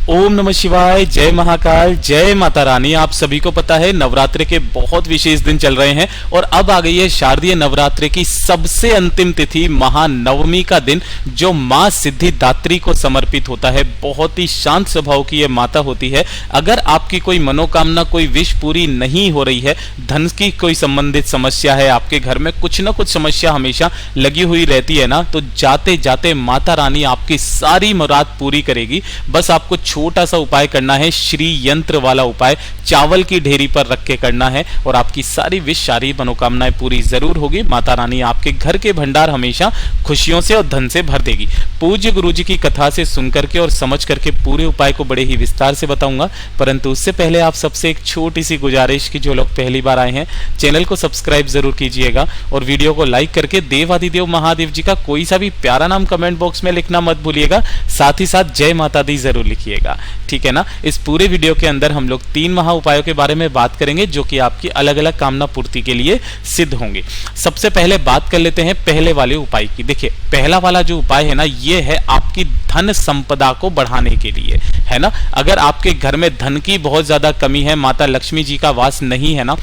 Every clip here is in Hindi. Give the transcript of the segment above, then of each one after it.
ओम नमः शिवाय, जय महाकाल, जय माता रानी। आप सभी को पता है नवरात्रि के बहुत विशेष दिन चल रहे हैं और अब आ गई है शारदीय नवरात्रि की सबसे अंतिम तिथि महानवमी का दिन, जो मां सिद्धिदात्री को समर्पित होता है। बहुत ही शांत स्वभाव की ये माता होती है। अगर आपकी कोई मनोकामना, कोई विश पूरी नहीं हो रही है, धन की कोई संबंधित समस्या है, आपके घर में कुछ ना कुछ समस्या हमेशा लगी हुई रहती है ना, तो जाते जाते माता रानी आपकी सारी मुराद पूरी करेगी। बस आपको छोटा सा उपाय करना है, श्री यंत्र वाला उपाय चावल की ढेरी पर रख के करना है और आपकी सारी विश, सारी मनोकामनाएं पूरी जरूर होगी। माता रानी आपके घर के भंडार हमेशा खुशियों से और धन से भर देगी। पूज्य गुरु जी की कथा से सुनकर के और समझ करके पूरे उपाय को बड़े ही विस्तार से बताऊंगा, परंतु उससे पहले आप सबसे एक छोटी सी गुजारिश की, जो लोग पहली बार आए हैं चैनल को सब्सक्राइब जरूर कीजिएगा और वीडियो को लाइक करके देवाधिदेव महादेव जी का कोई सा भी प्यारा नाम कमेंट बॉक्स में लिखना मत भूलिएगा। साथ ही साथ जय माता दी जरूर लिखिएगा, ठीक है ना। इस पूरे वीडियो के अंदर हम लोग 3 महा उपायों के बारे में बात करेंगे, जो कि आपकी अलग अलग कामना पूर्ति के लिए सिद्ध होंगे। सबसे पहले बात कर लेते हैं पहले वाले उपाय की। देखिए, पहला वाला जो उपाय है ना, ये है आपकी धन संपदा को बढ़ाने के लिए, है ना। अगर आपके घर में धन की बहुत ज्यादा कमी है, माता लक्ष्मी जी का वास नहीं है ना,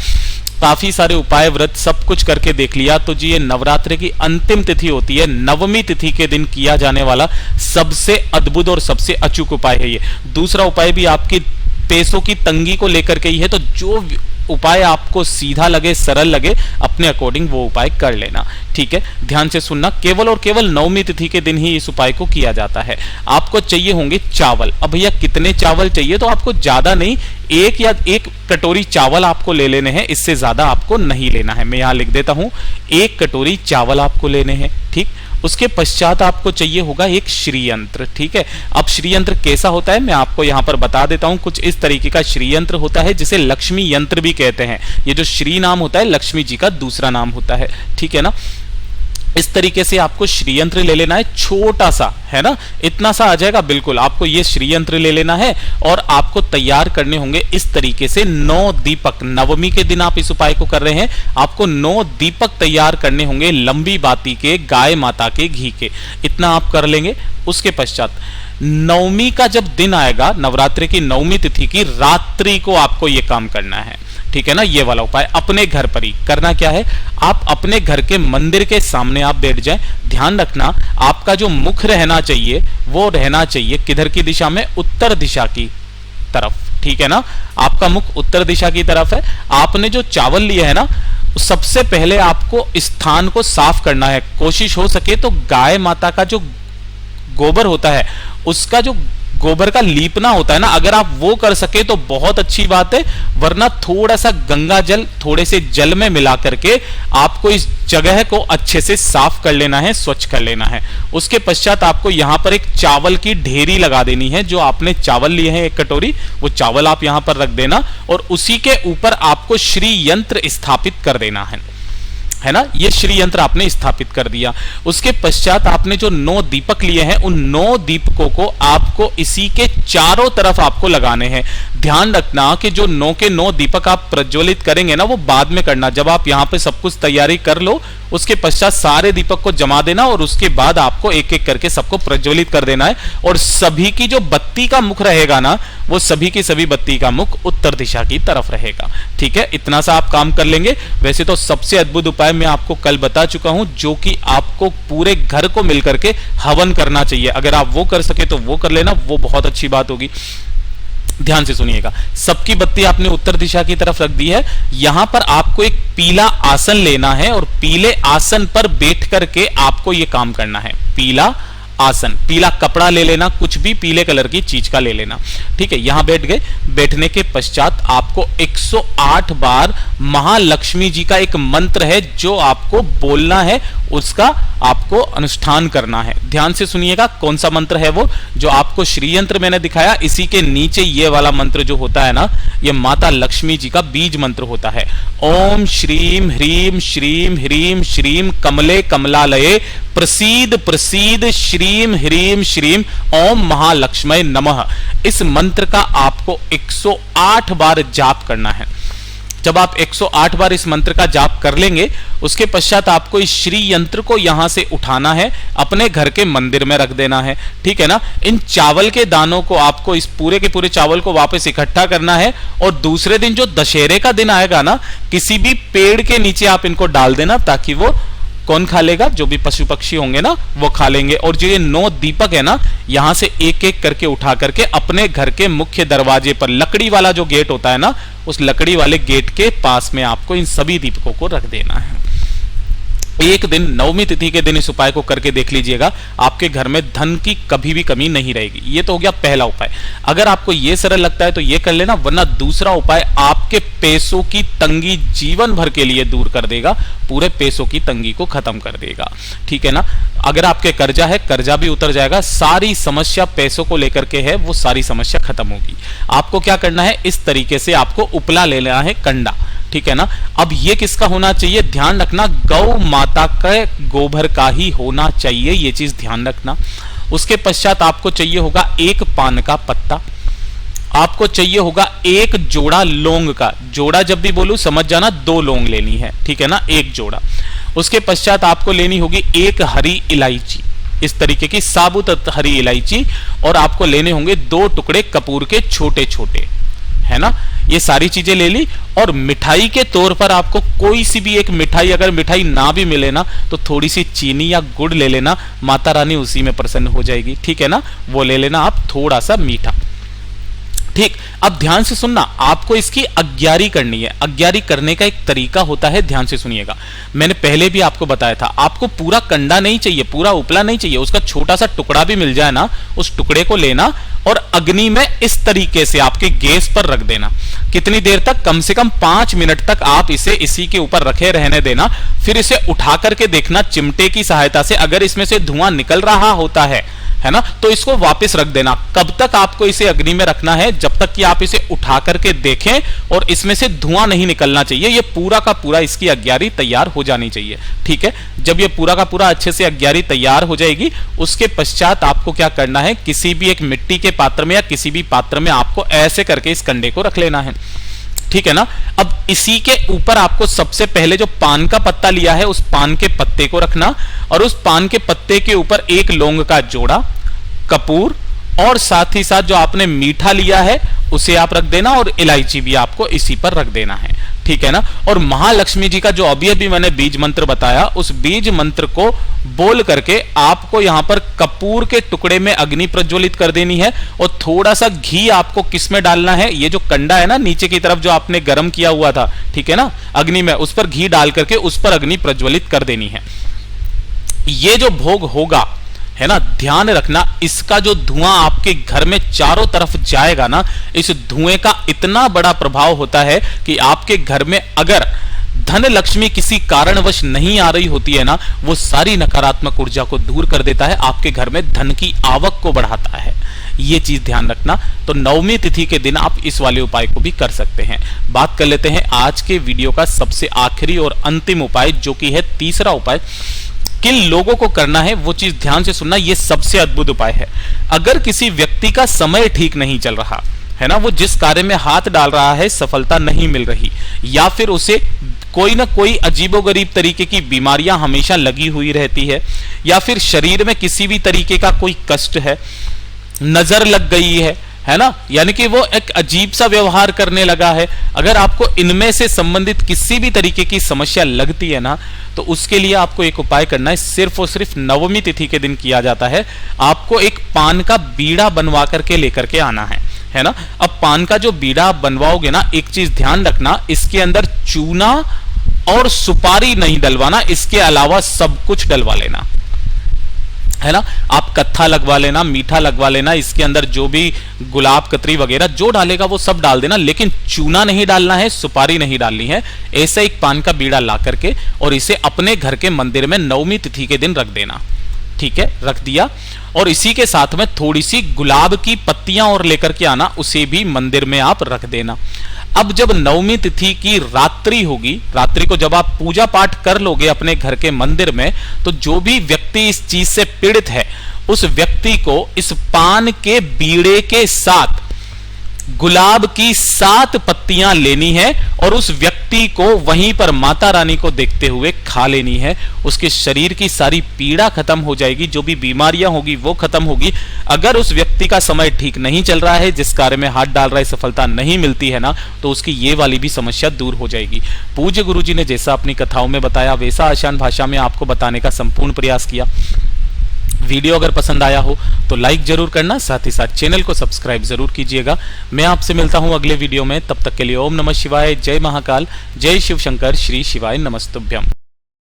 काफी सारे उपाय, व्रत सब कुछ करके देख लिया, तो जी ये नवरात्रि की अंतिम तिथि होती है, नवमी तिथि के दिन किया जाने वाला सबसे अद्भुत और सबसे अचूक उपाय है ये। दूसरा उपाय भी आपकी पैसों की तंगी को लेकर के ही है, तो जो उपाय आपको सीधा लगे, सरल लगे, अपने अकॉर्डिंग वो उपाय कर लेना, ठीक है। ध्यान से सुनना, केवल और केवल नवमी तिथि के दिन ही इस उपाय को किया जाता है। आपको चाहिए होंगे चावल। अब भैया कितने चावल चाहिए, तो आपको ज्यादा नहीं, एक कटोरी चावल आपको ले लेने हैं, इससे ज्यादा आपको नहीं लेना है। मैं यहां लिख देता हूं, 1 कटोरी चावल आपको लेने हैं, ठीक। उसके पश्चात आपको चाहिए होगा एक श्री यंत्र, ठीक है। अब श्री यंत्र कैसा होता है मैं आपको यहां पर बता देता हूं। कुछ इस तरीके का श्री यंत्र होता है, जिसे लक्ष्मी यंत्र भी कहते हैं। ये जो श्री नाम होता है, लक्ष्मी जी का दूसरा नाम होता है, ठीक है ना। इस तरीके से आपको श्री यंत्र ले लेना है, छोटा सा, है ना, इतना सा आ जाएगा बिल्कुल। आपको ये श्री यंत्र ले लेना है और आपको तैयार करने होंगे इस तरीके से 9 दीपक। नवमी के दिन आप इस उपाय को कर रहे हैं, आपको 9 दीपक तैयार करने होंगे, लंबी बाती के, गाय माता के घी के। इतना आप कर लेंगे। उसके पश्चात नवमी का जब दिन आएगा, नवरात्रि की नवमी तिथि की रात्रि को आपको यह काम करना है, ठीक है ना। ये वाला उपाय अपने घर पर ही करना। क्या है, आप अपने घर के मंदिर के सामने आप बैठ जाएं। ध्यान रखना, आपका जो मुख रहना चाहिए वो रहना चाहिए किधर की दिशा में, उत्तर दिशा की तरफ, ठीक है ना। आपका मुख उत्तर दिशा की तरफ है। आपने जो चावल लिए है ना, सबसे पहले आपको स्थान को साफ करना है। कोशिश हो सके तो गाय माता का जो गोबर होता है, उसका जो गोबर का लीपना होता है ना, अगर आप वो कर सके तो बहुत अच्छी बात है, वरना थोड़ा सा गंगा जल थोड़े से जल में मिला करके आपको इस जगह को अच्छे से साफ कर लेना है, स्वच्छ कर लेना है। उसके पश्चात आपको यहां पर एक चावल की ढेरी लगा देनी है। जो आपने चावल लिए हैं 1 कटोरी, वो चावल आप यहां पर रख देना और उसी के ऊपर आपको श्री यंत्र स्थापित कर देना है ना। ये श्री यंत्र आपने स्थापित कर दिया। उसके पश्चात आपने जो 9 दीपक लिए हैं, उन 9 दीपकों को आपको इसी के चारों तरफ आपको लगाने हैं। ध्यान रखना कि जो 9 के 9 दीपक आप प्रज्वलित करेंगे ना, वो बाद में करना। जब आप यहां पे सब कुछ तैयारी कर लो, उसके पश्चात सारे दीपक को जमा देना और उसके बाद आपको एक एक करके सबको प्रज्वलित कर देना है। और सभी की जो बत्ती का मुख रहेगा ना, वो सभी की सभी बत्ती का मुख उत्तर दिशा की तरफ रहेगा, ठीक है। इतना सा आप काम कर लेंगे। वैसे तो सबसे अद्भुत उपाय मैं आपको कल बता चुका हूं, जो कि आपको पूरे घर को मिलकर के हवन करना चाहिए। अगर आप वो कर सके तो वो कर लेना, वो बहुत अच्छी बात होगी। ध्यान से सुनिएगा, सबकी बत्ती आपने उत्तर दिशा की तरफ रख दी है। यहां पर आपको एक पीला आसन लेना है और पीले आसन पर बैठ करके आपको यह काम करना है। पीला आसन, पीला कपड़ा ले लेना, कुछ भी पीले कलर की चीज का ले लेना, ठीक है। यहां बैठ गए। बैठने के पश्चात आपको 108 बार महालक्ष्मी जी का एक मंत्र है जो आपको बोलना है, उसका आपको अनुष्ठान करना है। ध्यान से सुनिएगा, कौन सा मंत्र है वो, जो आपको श्री यंत्र मैंने दिखाया, इसी के नीचे ये वाला मंत्र जो होता है ना, ये माता लक्ष्मी जी का बीज मंत्र होता है। ओम श्रीम ह्रीम श्रीम ह्रीम श्रीम कमले कमलालये प्रसीद प्रसीद श्रीम ह्रीम श्रीम ओम महालक्ष्मय नमः। इस मंत्र का आपको 108 बार जाप करना है, जब आप 108 बार इस मंत्र का जाप कर लेंगे, उसके पश्चात आपको इस श्री यंत्र को यहां से उठाना है, अपने घर के मंदिर में रख देना है। ठीक है ना। इन चावल के दानों को आपको, इस पूरे के पूरे चावल को वापस इकट्ठा करना है और दूसरे दिन जो दशहरे का दिन आएगा ना, किसी भी पेड़ के नीचे आप इनको डाल देना, ताकि वो कौन खा लेगा, जो भी पशु पक्षी होंगे ना वो खा लेंगे। और जो ये 9 दीपक है ना, यहां से एक एक करके उठा करके अपने घर के मुख्य दरवाजे पर, लकड़ी वाला जो गेट होता है ना, उस लकड़ी वाले गेट के पास में आपको इन सभी दीपकों को रख देना है। एक दिन नवमी तिथि के दिन इस उपाय को करके देख लीजिएगा, आपके घर में धन की कभी भी कमी नहीं रहेगी। ये तो हो गया पहला उपाय। अगर आपको ये सरल लगता है तो ये कर लेना, वरना दूसरा उपाय आपके पैसों की तंगी जीवन भर के लिए दूर कर देगा, पूरे पैसों की तंगी को खत्म कर देगा। ठीक है ना। अगर आपके कर्जा है, कर्जा भी उतर जाएगा, सारी समस्या पैसों को लेकर के है, वो सारी समस्या खत्म होगी। आपको क्या करना है, इस तरीके से आपको उपला ले लेना है, कंडा। ठीक है ना। अब ये किसका होना चाहिए, ध्यान रखना, गौ माता के गोबर का ही होना चाहिए, ये चीज ध्यान रखना। उसके पश्चात आपको चाहिए होगा एक पान का पत्ता, आपको चाहिए होगा एक जोड़ा लौंग का। जोड़ा जब भी बोलूं समझ जाना, 2 लौंग लेनी है। ठीक है ना, एक जोड़ा। उसके पश्चात आपको लेनी होगी एक हरी इलायची, इस तरीके की साबुत हरी इलायची, और आपको लेने होंगे 2 टुकड़े कपूर के छोटे छोटे, है ना। ये सारी चीजें ले ली। और मिठाई के तौर पर आपको कोई सी भी एक मिठाई, अगर मिठाई ना भी मिले ना तो थोड़ी सी चीनी या गुड़ ले लेना, माता रानी उसी में प्रसन्न हो जाएगी। ठीक है ना, वो ले लेना आप, थोड़ा सा मीठा। ठीक। अब ध्यान से सुनना, आपको इसकी अग्यारी करनी है। अग्यारी करने का एक तरीका होता है, ध्यान से सुनिएगा। मैंने पहले भी आपको बताया था, आपको पूरा कंडा नहीं चाहिए, पूरा उपला नहीं चाहिए, उसका छोटा सा टुकड़ा भी मिल जाए ना, उस टुकड़े को लेना और अग्नि में इस तरीके से आपके गैस पर रख देना। कितनी देर तक, कम से कम 5 मिनट तक आप इसे इसी के ऊपर रखे रहने देना। फिर इसे उठा करके देखना चिमटे की सहायता से, अगर इसमें से धुआं निकल रहा होता है ना, तो इसको वापस रख देना। कब तक आपको इसे अग्नि में रखना है, जब तक कि आप इसे उठा करके देखें और इसमें से धुआं नहीं निकलना चाहिए। ये पूरा का पूरा इसकी अग्यारी तैयार हो जानी चाहिए। ठीक है। जब ये पूरा का पूरा अच्छे से अग्यारी तैयार हो जाएगी, उसके पश्चात आपको क्या करना है, किसी भी एक मिट्टी के पात्र में या किसी भी पात्र में आपको ऐसे करके इस कंडे को रख लेना है। ठीक है ना। अब इसी के ऊपर आपको सबसे पहले जो पान का पत्ता लिया है, उस पान के पत्ते को रखना, और उस पान के पत्ते के ऊपर एक लौंग का जोड़ा, कपूर, और साथ ही साथ जो आपने मीठा लिया है उसे आप रख देना, और इलायची भी आपको इसी पर रख देना है। ठीक है ना। और महालक्ष्मी जी का जो अभी अभी मैंने बीज मंत्र बताया, उस बीज मंत्र को बोल करके आपको यहां पर कपूर के टुकड़े में अग्नि प्रज्वलित कर देनी है, और थोड़ा सा घी आपको किस में डालना है, ये जो कंडा है ना नीचे की तरफ जो आपने गर्म किया हुआ था, ठीक है ना, अग्नि में, उस पर घी डाल करके उस पर अग्नि प्रज्वलित कर देनी है। ये जो भोग होगा, है ना, ध्यान रखना, इसका जो धुआं आपके घर में चारों तरफ जाएगा ना, इस धुएं का इतना बड़ा प्रभाव होता है कि आपके घर में अगर धन लक्ष्मी किसी कारणवश नहीं आ रही होती है ना, वो सारी नकारात्मक ऊर्जा को दूर कर देता है, आपके घर में धन की आवक को बढ़ाता है। ये चीज ध्यान रखना। तो नवमी तिथि के दिन आप इस वाले उपाय को भी कर सकते हैं। बात कर लेते हैं आज के वीडियो का सबसे आखिरी और अंतिम उपाय, जो कि है तीसरा उपाय। किन लोगों को करना है वो चीज ध्यान से सुनना, ये सबसे अद्भुत उपाय है। अगर किसी व्यक्ति का समय ठीक नहीं चल रहा है ना, वो जिस कार्य में हाथ डाल रहा है सफलता नहीं मिल रही, या फिर उसे कोई ना कोई अजीबोगरीब तरीके की बीमारियां हमेशा लगी हुई रहती है, या फिर शरीर में किसी भी तरीके का कोई कष्ट है, नजर लग गई है ना, यानी कि वो एक अजीब सा व्यवहार करने लगा है, अगर आपको इनमें से संबंधित किसी भी तरीके की समस्या लगती है ना, तो उसके लिए आपको एक उपाय करना है, सिर्फ और सिर्फ नवमी तिथि के दिन किया जाता है। आपको एक पान का बीड़ा बनवा करके लेकर के आना है ना। अब पान का जो बीड़ा आप बनवाओगे ना, एक चीज ध्यान रखना, इसके अंदर चूना और सुपारी नहीं डलवाना, इसके अलावा सब कुछ डलवा लेना, है ना। आप कत्था लगवा लेना, मीठा लगवा लेना, इसके अंदर जो भी गुलाब कतरी वगैरह जो डालेगा वो सब डाल देना, लेकिन चूना नहीं डालना है, सुपारी नहीं डालनी है। ऐसा एक पान का बीड़ा ला करके और इसे अपने घर के मंदिर में नवमी तिथि के दिन रख देना। ठीक है, रख दिया, और इसी के साथ में थोड़ी सी गुलाब की पत्तियां और लेकर के आना, उसे भी मंदिर में आप रख देना। अब जब नवमी तिथि की रात्रि होगी, रात्रि को जब आप पूजा पाठ कर लोगे अपने घर के मंदिर में, तो जो भी व्यक्ति इस चीज से पीड़ित है, उस व्यक्ति को इस पान के बीड़े के साथ गुलाब की 7 पत्तियां लेनी है और उस व्यक्ति को वहीं पर माता रानी को देखते हुए खा लेनी है। उसके शरीर की सारी पीड़ा खत्म हो जाएगी, जो भी बीमारियां होगी वो खत्म होगी। अगर उस व्यक्ति का समय ठीक नहीं चल रहा है, जिस कार्य में हाथ डाल रहा है सफलता नहीं मिलती है ना, तो उसकी ये वाली भी समस्या दूर हो जाएगी। पूज्य गुरुजी ने जैसा अपनी कथाओं में बताया वैसा आसान भाषा में आपको बताने का संपूर्ण प्रयास किया। वीडियो अगर पसंद आया हो तो लाइक जरूर करना, साथ ही साथ चैनल को सब्सक्राइब जरूर कीजिएगा। मैं आपसे मिलता हूं अगले वीडियो में, तब तक के लिए ओम नमः शिवाय, जय महाकाल, जय शिव शंकर, श्री शिवाय नमस्तुभ्यम।